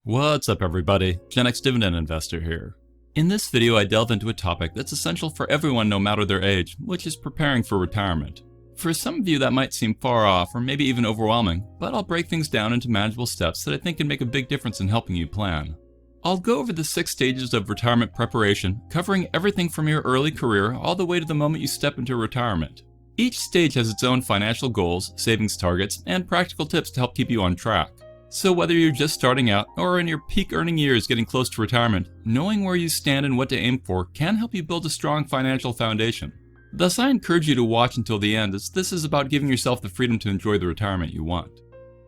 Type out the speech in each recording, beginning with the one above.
What's up everybody, Gen X Dividend Investor here. In this video I delve into a topic that's essential for everyone no matter their age, which is preparing for retirement. For some of you that might seem far off or maybe even overwhelming, but I'll break things down into manageable steps that I think can make a big difference in helping you plan. I'll go over the 6 stages of retirement preparation, covering everything from your early career all the way to the moment you step into retirement. Each stage has its own financial goals, savings targets, and practical tips to help keep you on track. So whether you're just starting out or in your peak earning years getting close to retirement, knowing where you stand and what to aim for can help you build a strong financial foundation. Thus, I encourage you to watch until the end, as this is about giving yourself the freedom to enjoy the retirement you want.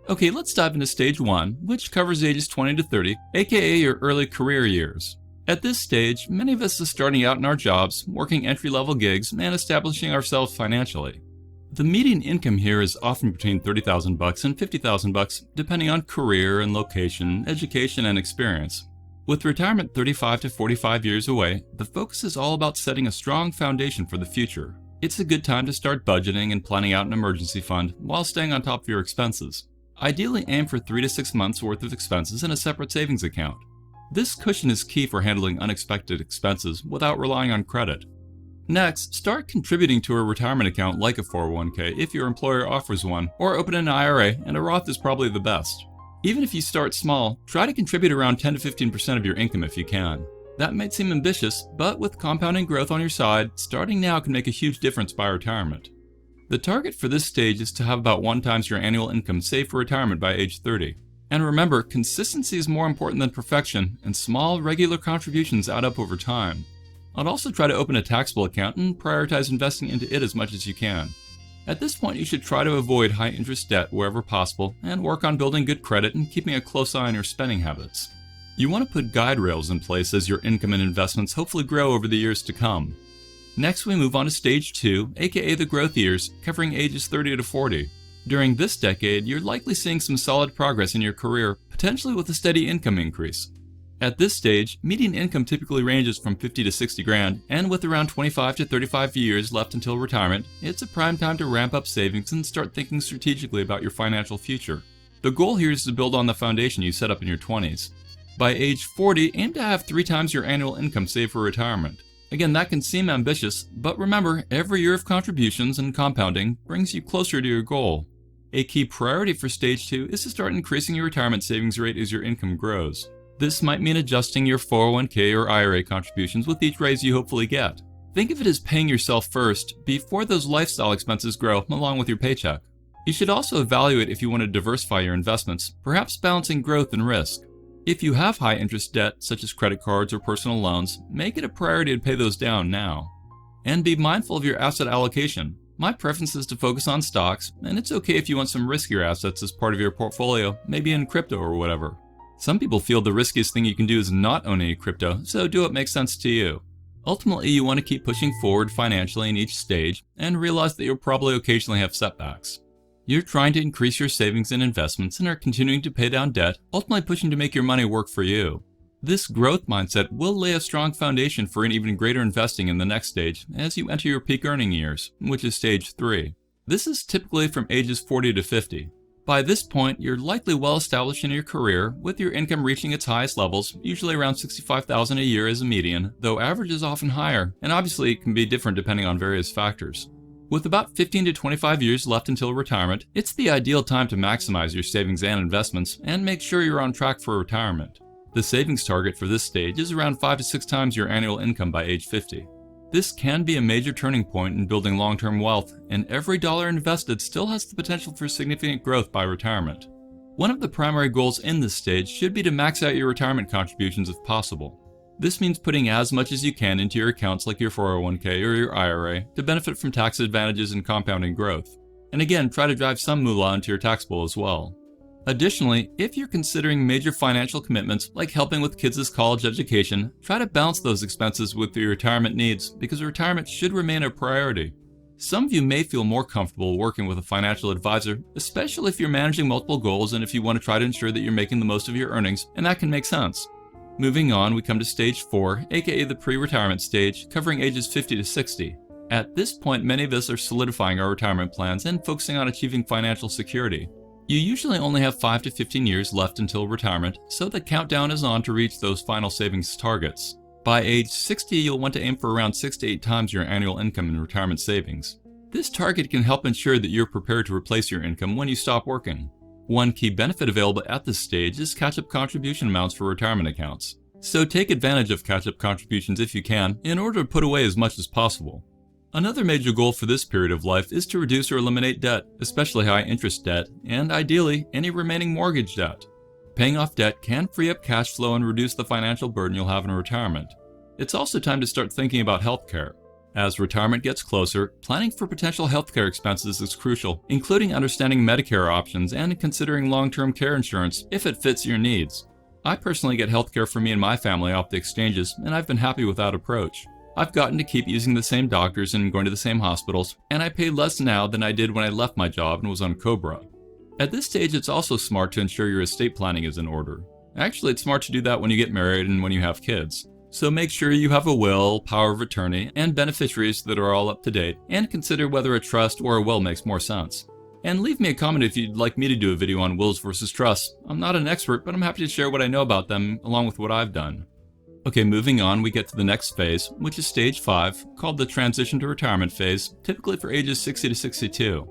Okay, let's dive into stage 1, which covers ages 20 to 30, aka your early career years. At this stage, many of us are starting out in our jobs, working entry-level gigs, and establishing ourselves financially. The median income here is often between $30,000 and $50,000, depending on career and location, education, and experience. With retirement 35 to 45 years away, the focus is all about setting a strong foundation for the future. It's a good time to start budgeting and planning out an emergency fund while staying on top of your expenses. Ideally, aim for 3 to 6 months worth of expenses in a separate savings account. This cushion is key for handling unexpected expenses without relying on credit. Next, start contributing to a retirement account like a 401k if your employer offers one, or open an IRA, and a Roth is probably the best. Even if you start small, try to contribute around 10 to 15% of your income if you can. That might seem ambitious, but with compounding growth on your side, starting now can make a huge difference by retirement. The target for this stage is to have about 1 times your annual income saved for retirement by age 30. And remember, consistency is more important than perfection, and small, regular contributions add up over time. I'd also try to open a taxable account and prioritize investing into it as much as you can. At this point, you should try to avoid high-interest debt wherever possible and work on building good credit and keeping a close eye on your spending habits. You want to put guide rails in place as your income and investments hopefully grow over the years to come. Next, we move on to stage 2, aka the growth years, covering ages 30 to 40. During this decade, you're likely seeing some solid progress in your career, potentially with a steady income increase. At this stage, median income typically ranges from 50 to 60 grand, and with around 25 to 35 years left until retirement, it's a prime time to ramp up savings and start thinking strategically about your financial future. The goal here is to build on the foundation you set up in your 20s. By age 40, aim to have 3 times your annual income saved for retirement. Again, that can seem ambitious, but remember, every year of contributions and compounding brings you closer to your goal. A key priority for stage 2 is to start increasing your retirement savings rate as your income grows. This might mean adjusting your 401k or IRA contributions with each raise you hopefully get. Think of it as paying yourself first before those lifestyle expenses grow along with your paycheck. You should also evaluate if you want to diversify your investments, perhaps balancing growth and risk. If you have high interest debt, such as credit cards or personal loans, make it a priority to pay those down now. And be mindful of your asset allocation. My preference is to focus on stocks, and it's okay if you want some riskier assets as part of your portfolio, maybe in crypto or whatever. Some people feel the riskiest thing you can do is not own any crypto, so do what makes sense to you. Ultimately, you want to keep pushing forward financially in each stage and realize that you'll probably occasionally have setbacks. You're trying to increase your savings and investments and are continuing to pay down debt, ultimately pushing to make your money work for you. This growth mindset will lay a strong foundation for an even greater investing in the next stage as you enter your peak earning years, which is stage 3. This is typically from ages 40 to 50. By this point, you're likely well established in your career, with your income reaching its highest levels, usually around $65,000 a year as a median, though average is often higher, and obviously it can be different depending on various factors. With about 15 to 25 years left until retirement, it's the ideal time to maximize your savings and investments and make sure you're on track for retirement. The savings target for this stage is around 5 to 6 times your annual income by age 50. This can be a major turning point in building long-term wealth, and every dollar invested still has the potential for significant growth by retirement. One of the primary goals in this stage should be to max out your retirement contributions if possible. This means putting as much as you can into your accounts like your 401k or your IRA to benefit from tax advantages and compounding growth. And again, try to drive some moolah into your tax bill as well. Additionally, if you're considering major financial commitments like helping with kids' college education, try to balance those expenses with your retirement needs because retirement should remain a priority. Some of you may feel more comfortable working with a financial advisor, especially if you're managing multiple goals and if you want to try to ensure that you're making the most of your earnings, and that can make sense. Moving on, we come to stage 4, aka the pre-retirement stage, covering ages 50 to 60. At this point, many of us are solidifying our retirement plans and focusing on achieving financial security. You usually only have 5 to 15 years left until retirement, so the countdown is on to reach those final savings targets. By age 60, you'll want to aim for around 6 to 8 times your annual income in retirement savings. This target can help ensure that you're prepared to replace your income when you stop working. One key benefit available at this stage is catch-up contribution amounts for retirement accounts. So take advantage of catch-up contributions if you can, in order to put away as much as possible. Another major goal for this period of life is to reduce or eliminate debt, especially high-interest debt, and ideally, any remaining mortgage debt. Paying off debt can free up cash flow and reduce the financial burden you'll have in retirement. It's also time to start thinking about healthcare. As retirement gets closer, planning for potential healthcare expenses is crucial, including understanding Medicare options and considering long-term care insurance if it fits your needs. I personally get healthcare for me and my family off the exchanges, and I've been happy with that approach. I've gotten to keep using the same doctors and going to the same hospitals, and I pay less now than I did when I left my job and was on COBRA. At this stage, it's also smart to ensure your estate planning is in order. Actually, it's smart to do that when you get married and when you have kids. So make sure you have a will, power of attorney, and beneficiaries that are all up to date, and consider whether a trust or a will makes more sense. And leave me a comment if you'd like me to do a video on wills versus trusts. I'm not an expert, but I'm happy to share what I know about them along with what I've done. Okay, moving on, we get to the next phase, which is stage 5, called the transition to retirement phase, typically for ages 60 to 62.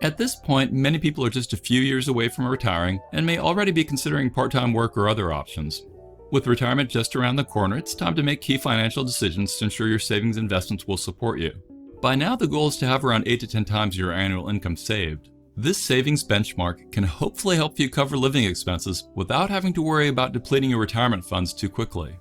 At this point, many people are just a few years away from retiring and may already be considering part-time work or other options. With retirement just around the corner, it's time to make key financial decisions to ensure your savings investments will support you. By now, the goal is to have around 8 to 10 times your annual income saved. This savings benchmark can hopefully help you cover living expenses without having to worry about depleting your retirement funds too quickly.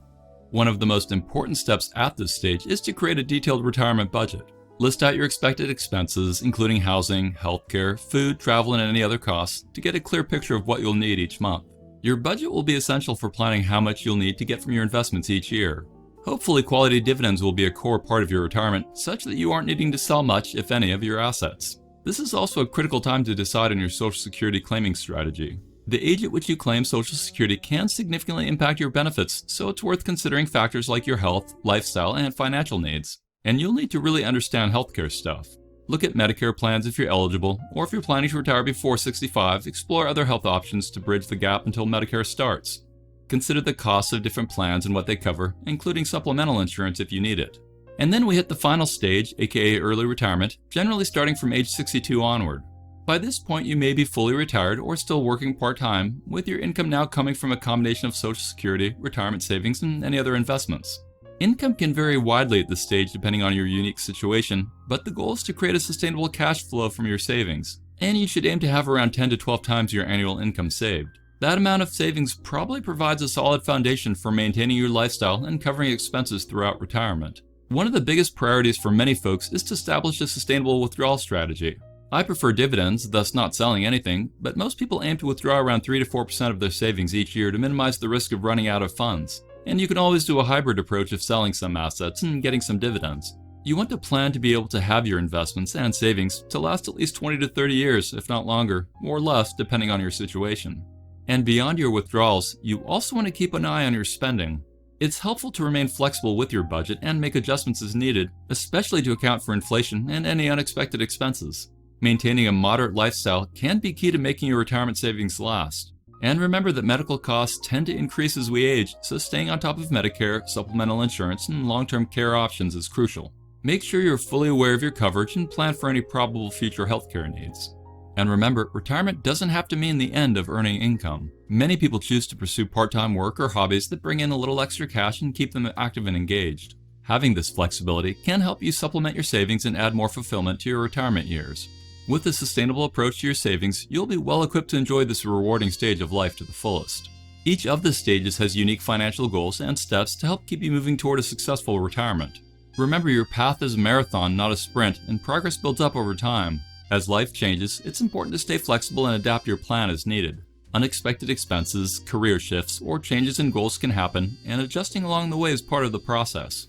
One of the most important steps at this stage is to create a detailed retirement budget. List out your expected expenses, including housing, healthcare, food, travel, and any other costs, to get a clear picture of what you'll need each month. Your budget will be essential for planning how much you'll need to get from your investments each year. Hopefully, quality dividends will be a core part of your retirement, such that you aren't needing to sell much, if any, of your assets. This is also a critical time to decide on your Social Security claiming strategy. The age at which you claim Social Security can significantly impact your benefits, so it's worth considering factors like your health, lifestyle, and financial needs. And you'll need to really understand healthcare stuff. Look at Medicare plans if you're eligible, or if you're planning to retire before 65, explore other health options to bridge the gap until Medicare starts. Consider the costs of different plans and what they cover, including supplemental insurance if you need it. And then we hit the final stage, aka early retirement, generally starting from age 62 onward. By this point, you may be fully retired or still working part-time, with your income now coming from a combination of Social Security, retirement savings, and any other investments. Income can vary widely at this stage depending on your unique situation, but the goal is to create a sustainable cash flow from your savings, and you should aim to have around 10 to 12 times your annual income saved. That amount of savings probably provides a solid foundation for maintaining your lifestyle and covering expenses throughout retirement. One of the biggest priorities for many folks is to establish a sustainable withdrawal strategy. I prefer dividends, thus not selling anything, but most people aim to withdraw around 3 to 4% of their savings each year to minimize the risk of running out of funds. And you can always do a hybrid approach of selling some assets and getting some dividends. You want to plan to be able to have your investments and savings to last at least 20 to 30 years, if not longer, or less depending on your situation. And beyond your withdrawals, you also want to keep an eye on your spending. It's helpful to remain flexible with your budget and make adjustments as needed, especially to account for inflation and any unexpected expenses. Maintaining a moderate lifestyle can be key to making your retirement savings last. And remember that medical costs tend to increase as we age, so staying on top of Medicare, supplemental insurance, and long-term care options is crucial. Make sure you're fully aware of your coverage and plan for any probable future healthcare needs. And remember, retirement doesn't have to mean the end of earning income. Many people choose to pursue part-time work or hobbies that bring in a little extra cash and keep them active and engaged. Having this flexibility can help you supplement your savings and add more fulfillment to your retirement years. With a sustainable approach to your savings, you'll be well equipped to enjoy this rewarding stage of life to the fullest. Each of the stages has unique financial goals and steps to help keep you moving toward a successful retirement. Remember, your path is a marathon, not a sprint, and progress builds up over time. As life changes, it's important to stay flexible and adapt your plan as needed. Unexpected expenses, career shifts, or changes in goals can happen, and adjusting along the way is part of the process.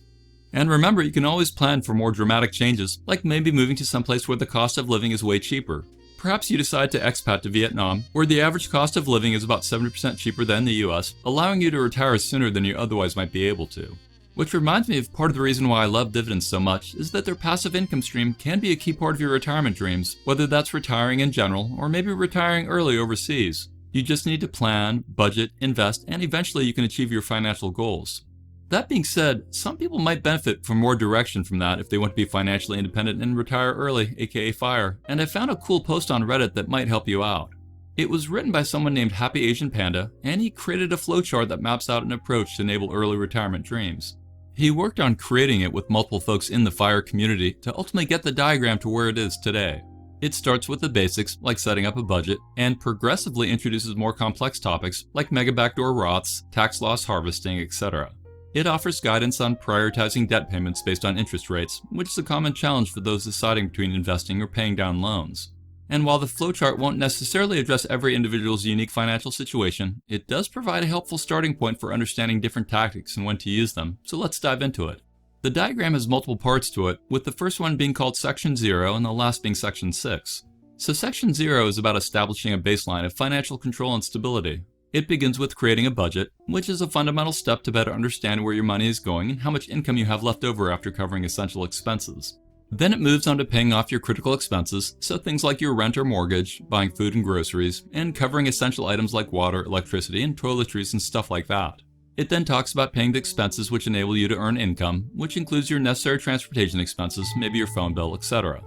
And remember, you can always plan for more dramatic changes, like maybe moving to someplace where the cost of living is way cheaper. Perhaps you decide to expat to Vietnam, where the average cost of living is about 70% cheaper than the US, allowing you to retire sooner than you otherwise might be able to. Which reminds me of part of the reason why I love dividends so much is that their passive income stream can be a key part of your retirement dreams, whether that's retiring in general or maybe retiring early overseas. You just need to plan, budget, invest, and eventually you can achieve your financial goals. That being said, some people might benefit from more direction from that if they want to be financially independent and retire early, aka FIRE, and I found a cool post on Reddit that might help you out. It was written by someone named Happy Asian Panda, and he created a flowchart that maps out an approach to enable early retirement dreams. He worked on creating it with multiple folks in the FIRE community to ultimately get the diagram to where it is today. It starts with the basics, like setting up a budget, and progressively introduces more complex topics like mega backdoor Roths, tax loss harvesting, etc. It offers guidance on prioritizing debt payments based on interest rates, which is a common challenge for those deciding between investing or paying down loans. And while the flowchart won't necessarily address every individual's unique financial situation, it does provide a helpful starting point for understanding different tactics and when to use them, so let's dive into it. The diagram has multiple parts to it, with the first one being called Section 0 and the last being Section 6. So Section 0 is about establishing a baseline of financial control and stability. It begins with creating a budget, which is a fundamental step to better understand where your money is going and how much income you have left over after covering essential expenses. Then it moves on to paying off your critical expenses, so things like your rent or mortgage, buying food and groceries, and covering essential items like water, electricity, and toiletries and stuff like that. It then talks about paying the expenses which enable you to earn income, which includes your necessary transportation expenses, maybe your phone bill, etc.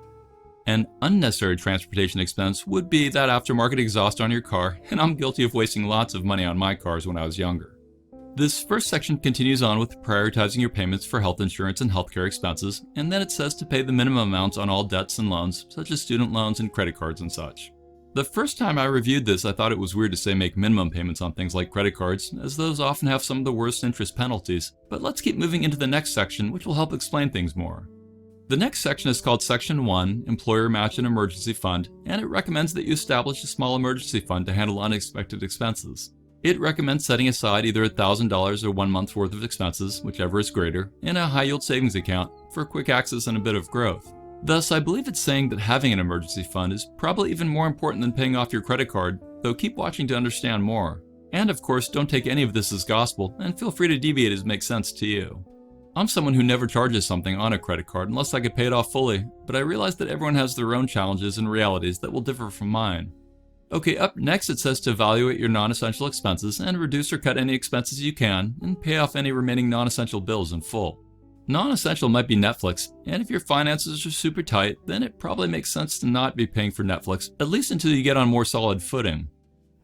An unnecessary transportation expense would be that aftermarket exhaust on your car, and I'm guilty of wasting lots of money on my cars when I was younger. This first section continues on with prioritizing your payments for health insurance and healthcare expenses, and then it says to pay the minimum amounts on all debts and loans, such as student loans and credit cards and such. The first time I reviewed this, I thought it was weird to say make minimum payments on things like credit cards, as those often have some of the worst interest penalties, but let's keep moving into the next section, which will help explain things more. The next section is called Section 1, Employer Match and Emergency Fund, and it recommends that you establish a small emergency fund to handle unexpected expenses. It recommends setting aside either $1,000 or 1 month's worth of expenses, whichever is greater, in a high-yield savings account for quick access and a bit of growth. Thus, I believe it's saying that having an emergency fund is probably even more important than paying off your credit card, though keep watching to understand more. And of course, don't take any of this as gospel, and feel free to deviate as makes sense to you. I'm someone who never charges something on a credit card unless I could pay it off fully, but I realize that everyone has their own challenges and realities that will differ from mine. Okay, up next it says to evaluate your non-essential expenses and reduce or cut any expenses you can, and pay off any remaining non-essential bills in full. Non-essential might be Netflix, and if your finances are super tight, then it probably makes sense to not be paying for Netflix, at least until you get on more solid footing.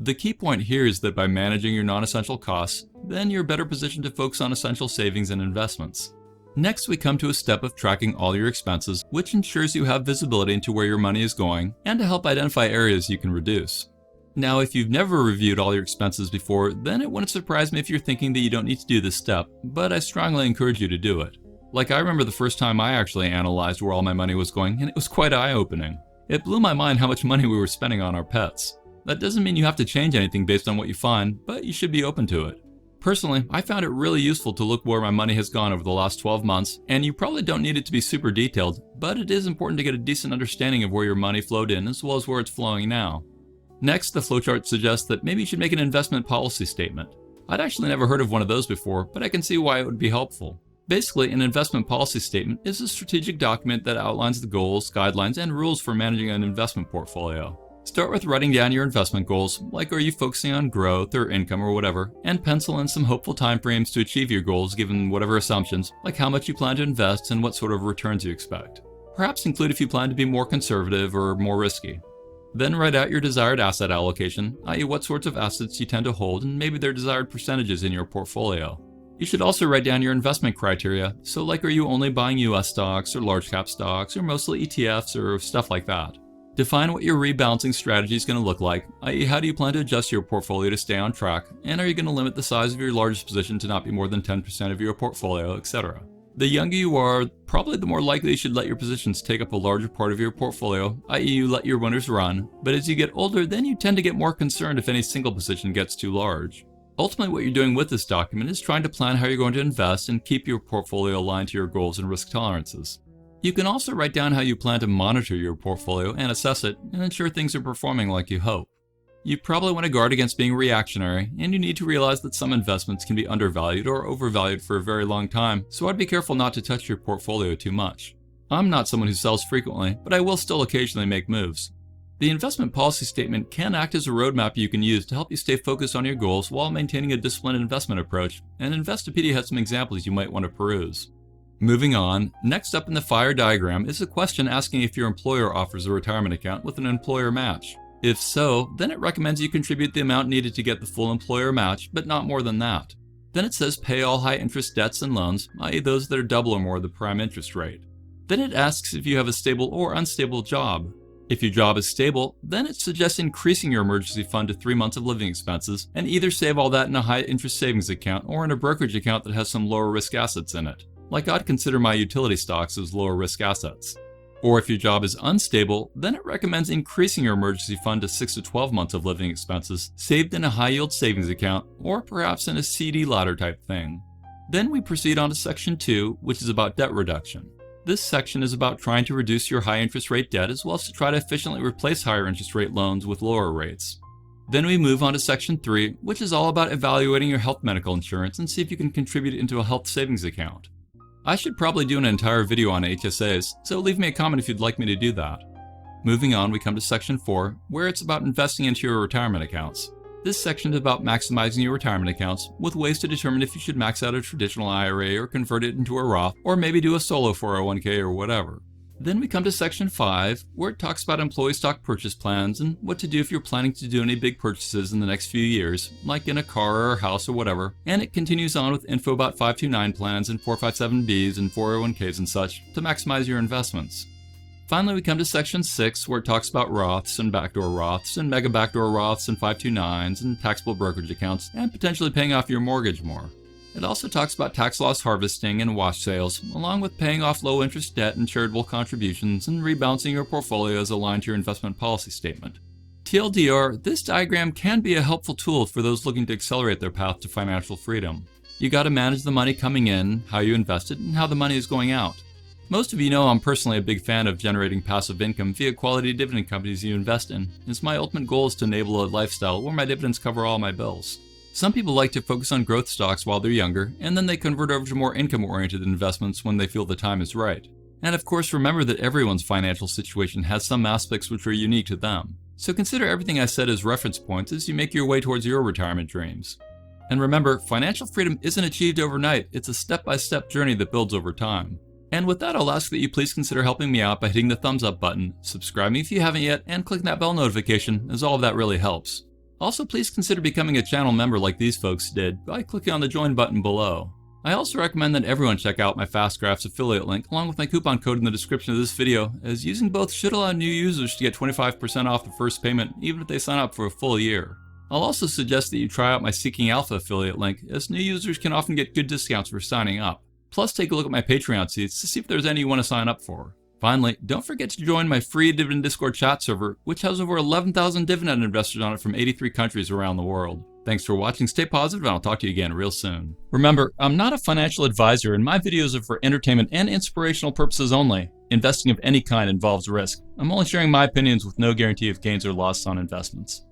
The key point here is that by managing your non-essential costs, then you're better positioned to focus on essential savings and investments. Next, we come to a step of tracking all your expenses, which ensures you have visibility into where your money is going and to help identify areas you can reduce. Now, if you've never reviewed all your expenses before, then it wouldn't surprise me if you're thinking that you don't need to do this step, but I strongly encourage you to do it. Like, I remember the first time I actually analyzed where all my money was going, and it was quite eye-opening. It blew my mind how much money we were spending on our pets. That doesn't mean you have to change anything based on what you find, but you should be open to it. Personally, I found it really useful to look where my money has gone over the last 12 months, and you probably don't need it to be super detailed, but it is important to get a decent understanding of where your money flowed in as well as where it's flowing now. Next, the flowchart suggests that maybe you should make an investment policy statement. I'd actually never heard of one of those before, but I can see why it would be helpful. Basically, an investment policy statement is a strategic document that outlines the goals, guidelines, and rules for managing an investment portfolio. Start with writing down your investment goals, like are you focusing on growth or income or whatever, and pencil in some hopeful timeframes to achieve your goals given whatever assumptions, like how much you plan to invest and what sort of returns you expect. Perhaps include if you plan to be more conservative or more risky. Then write out your desired asset allocation, i.e. what sorts of assets you tend to hold and maybe their desired percentages in your portfolio. You should also write down your investment criteria, so like are you only buying US stocks or large cap stocks or mostly ETFs or stuff like that. Define what your rebalancing strategy is going to look like, i.e. how do you plan to adjust your portfolio to stay on track, and are you going to limit the size of your largest position to not be more than 10% of your portfolio, etc. The younger you are, probably the more likely you should let your positions take up a larger part of your portfolio, i.e. you let your winners run, but as you get older then you tend to get more concerned if any single position gets too large. Ultimately, what you're doing with this document is trying to plan how you're going to invest and keep your portfolio aligned to your goals and risk tolerances. You can also write down how you plan to monitor your portfolio and assess it and ensure things are performing like you hope. You probably want to guard against being reactionary, and you need to realize that some investments can be undervalued or overvalued for a very long time, so I'd be careful not to touch your portfolio too much. I'm not someone who sells frequently, but I will still occasionally make moves. The investment policy statement can act as a roadmap you can use to help you stay focused on your goals while maintaining a disciplined investment approach, and Investopedia has some examples you might want to peruse. Moving on, next up in the fire diagram is a question asking if your employer offers a retirement account with an employer match. If so, then it recommends you contribute the amount needed to get the full employer match, but not more than that. Then it says pay all high interest debts and loans, i.e. those that are double or more the prime interest rate. Then it asks if you have a stable or unstable job. If your job is stable, then it suggests increasing your emergency fund to 3 months of living expenses and either save all that in a high interest savings account or in a brokerage account that has some lower risk assets in it. Like I'd consider my utility stocks as lower risk assets. Or if your job is unstable, then it recommends increasing your emergency fund to 6 to 12 months of living expenses, saved in a high yield savings account, or perhaps in a CD ladder type thing. Then we proceed on to section 2, which is about debt reduction. This section is about trying to reduce your high interest rate debt as well as to try to efficiently replace higher interest rate loans with lower rates. Then we move on to section 3, which is all about evaluating your health medical insurance and see if you can contribute it into a health savings account. I should probably do an entire video on HSAs, so leave me a comment if you'd like me to do that. Moving on, we come to section 4, where it's about investing into your retirement accounts. This section is about maximizing your retirement accounts, with ways to determine if you should max out a traditional IRA or convert it into a Roth, or maybe do a solo 401k or whatever. Then we come to section 5, where it talks about employee stock purchase plans and what to do if you're planning to do any big purchases in the next few years, like in a car or a house or whatever, and it continues on with info about 529 plans and 457Bs and 401ks and such to maximize your investments. Finally, we come to section 6, where it talks about Roths and backdoor Roths and mega backdoor Roths and 529s and taxable brokerage accounts and potentially paying off your mortgage more. It also talks about tax loss harvesting and wash sales, along with paying off low interest debt and charitable contributions and rebalancing your portfolio as aligned to your investment policy statement. TLDR, this diagram can be a helpful tool for those looking to accelerate their path to financial freedom. You gotta manage the money coming in, how you invest it, and how the money is going out. Most of you know I'm personally a big fan of generating passive income via quality dividend companies you invest in. It's my ultimate goal is to enable a lifestyle where my dividends cover all my bills. Some people like to focus on growth stocks while they're younger, and then they convert over to more income-oriented investments when they feel the time is right. And of course, remember that everyone's financial situation has some aspects which are unique to them. So consider everything I said as reference points as you make your way towards your retirement dreams. And remember, financial freedom isn't achieved overnight, it's a step-by-step journey that builds over time. And with that, I'll ask that you please consider helping me out by hitting the thumbs up button, subscribing if you haven't yet, and clicking that bell notification, as all of that really helps. Also, please consider becoming a channel member like these folks did by clicking on the join button below. I also recommend that everyone check out my Fast Graphs affiliate link along with my coupon code in the description of this video, as using both should allow new users to get 25% off the first payment even if they sign up for a full year. I'll also suggest that you try out my Seeking Alpha affiliate link, as new users can often get good discounts for signing up. Plus, take a look at my Patreon seats to see if there's any you want to sign up for. Finally, don't forget to join my free Dividend Discord chat server, which has over 11,000 Dividend investors on it from 83 countries around the world. Thanks for watching, stay positive, and I'll talk to you again real soon. Remember, I'm not a financial advisor, and my videos are for entertainment and inspirational purposes only. Investing of any kind involves risk. I'm only sharing my opinions with no guarantee of gains or losses on investments.